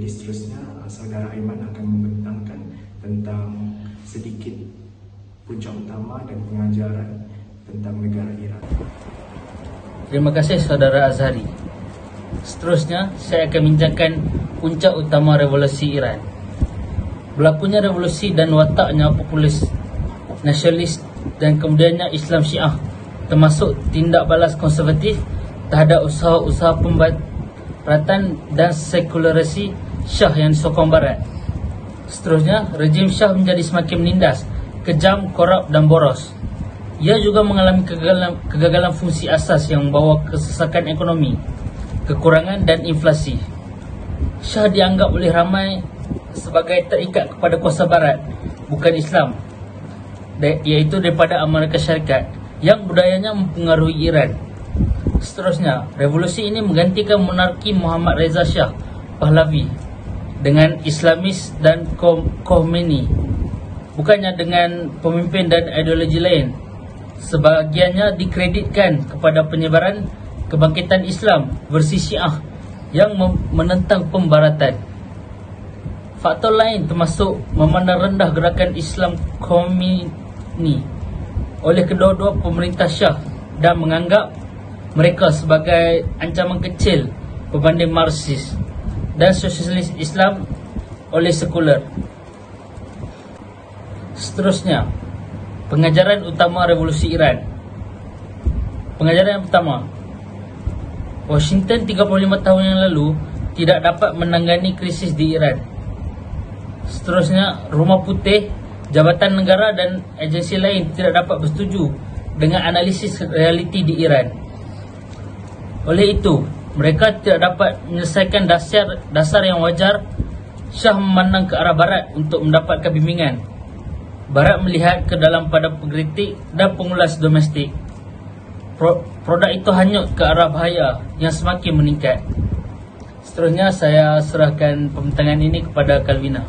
Jadi seterusnya saudara Aiman akan membentangkan tentang sedikit punca utama dan pengajaran tentang negara Iran. Terima kasih saudara Azhari. Seterusnya saya akan bincangkan puncak utama revolusi Iran. Berlakunya revolusi dan wataknya populis, nasionalis dan kemudiannya Islam Syiah, termasuk tindak balas konservatif terhadap usaha-usaha pembaratan dan sekularisasi Syah yang disokong Barat. Seterusnya, rejim Syah menjadi semakin menindas, kejam, korup dan boros. Ia juga mengalami kegagalan fungsi asas yang membawa kesesakan ekonomi, kekurangan dan inflasi. Syah dianggap oleh ramai sebagai terikat kepada kuasa Barat, bukan Islam, iaitu daripada Amerika Syarikat yang budayanya mempengaruhi Iran. Seterusnya, revolusi ini menggantikan monarki Muhammad Reza Shah Pahlavi dengan Islamis dan Khomeini, bukannya dengan pemimpin dan ideologi lain. Sebahagiannya dikreditkan kepada penyebaran kebangkitan Islam versi Syiah yang menentang pembaratan. Faktor lain termasuk memandang rendah gerakan Islam Khomeini oleh kedua-dua pemerintah Syah dan menganggap mereka sebagai ancaman kecil berbanding Marxis dan sosialis Islam oleh sekular. Seterusnya, pengajaran utama revolusi Iran. Pengajaran yang pertama, Washington 35 tahun yang lalu tidak dapat menangani krisis di Iran. Seterusnya, Rumah Putih, Jabatan Negara dan agensi lain tidak dapat bersetuju dengan analisis realiti di Iran. Oleh itu, mereka tidak dapat menyelesaikan dasar yang wajar. Syah memandang ke arah Barat untuk mendapatkan bimbingan. Barat melihat ke dalam pada pengkritik dan pengulas domestik. Produk itu hanyut ke arah bahaya yang semakin meningkat. Seterusnya saya serahkan pembentangan ini kepada Kalvina.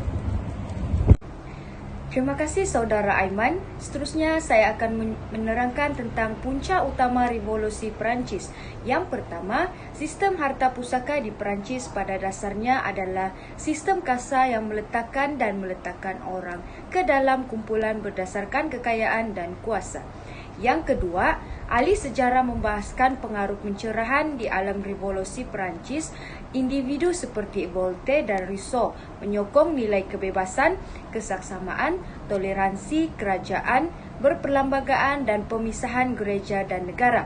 Terima kasih saudara Aiman. Seterusnya saya akan menerangkan tentang punca utama revolusi Perancis. Yang pertama, sistem harta pusaka di Perancis pada dasarnya adalah sistem kasta yang meletakkan orang ke dalam kumpulan berdasarkan kekayaan dan kuasa. Yang kedua, ahli sejarah membahaskan pengaruh pencerahan di alam revolusi Perancis. Individu seperti Voltaire dan Rousseau menyokong nilai kebebasan, kesaksamaan, toleransi, kerajaan, berperlembagaan dan pemisahan gereja dan negara.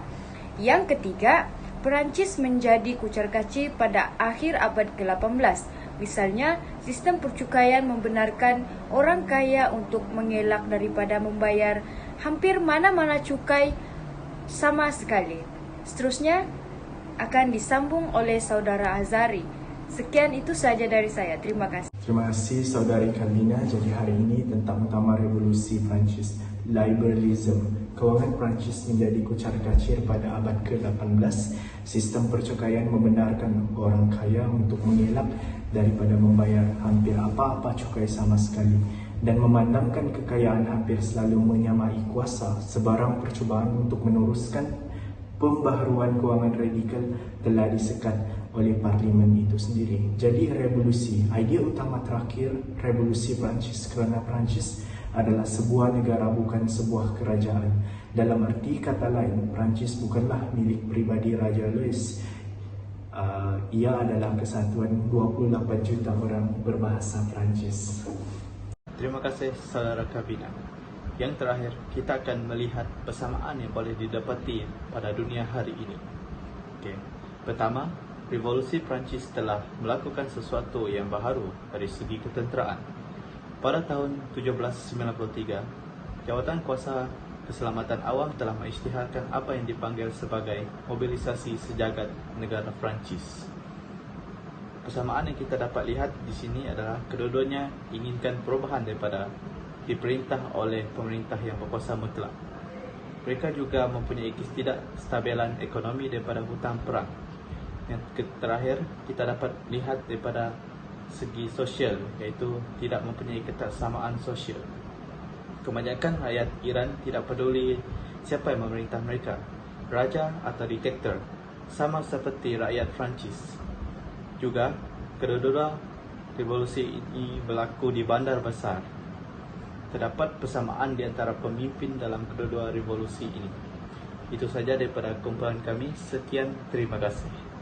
Yang ketiga, Perancis menjadi kucar-kacir pada akhir abad ke-18. Misalnya, sistem percukaian membenarkan orang kaya untuk mengelak daripada membayar hampir mana-mana cukai sama sekali. Seterusnya akan disambung oleh saudara Azhari. Sekian itu saja dari saya. Terima kasih. Terima kasih saudari Kalvina. Jadi hari ini tentang utama revolusi Perancis, liberalism. Kewangan Perancis menjadi kucar-kacir pada abad ke-18. Sistem percukaian membenarkan orang kaya untuk mengelak daripada membayar hampir apa-apa cukai sama sekali, dan memandangkan kekayaan hampir selalu menyamai kuasa. Sebarang percubaan untuk meneruskan pembaharuan kewangan radikal telah disekat oleh parlimen itu sendiri. Jadi revolusi, idea utama terakhir revolusi Perancis, kerana Perancis adalah sebuah negara, bukan sebuah kerajaan. Dalam arti kata lain, Perancis bukanlah milik pribadi Raja Louis. Ia adalah kesatuan 28 juta orang berbahasa Perancis. Terima kasih saudara Kalvina. Yang terakhir, kita akan melihat persamaan yang boleh didapati pada dunia hari ini. Pertama, revolusi Perancis telah melakukan sesuatu yang baharu dari segi ketenteraan. Pada tahun 1793, Jawatan Kuasa Keselamatan Awam telah mengisytiharkan apa yang dipanggil sebagai mobilisasi sejagat negara Perancis. Persamaan yang kita dapat lihat di sini adalah kedua-duanya inginkan perubahan daripada diperintah oleh pemerintah yang berkuasa mutlak. Mereka juga mempunyai ketidakstabilan ekonomi daripada hutang perang. Yang terakhir, kita dapat lihat daripada segi sosial, iaitu tidak mempunyai kesetaraan sosial. Kebanyakan rakyat Iran tidak peduli siapa yang memerintah mereka, raja atau diktator, sama seperti rakyat Perancis. Juga, kedua-dua revolusi ini berlaku di bandar besar. Terdapat persamaan di antara pemimpin dalam kedua-dua revolusi ini. Itu saja daripada kumpulan kami. Sekian, terima kasih.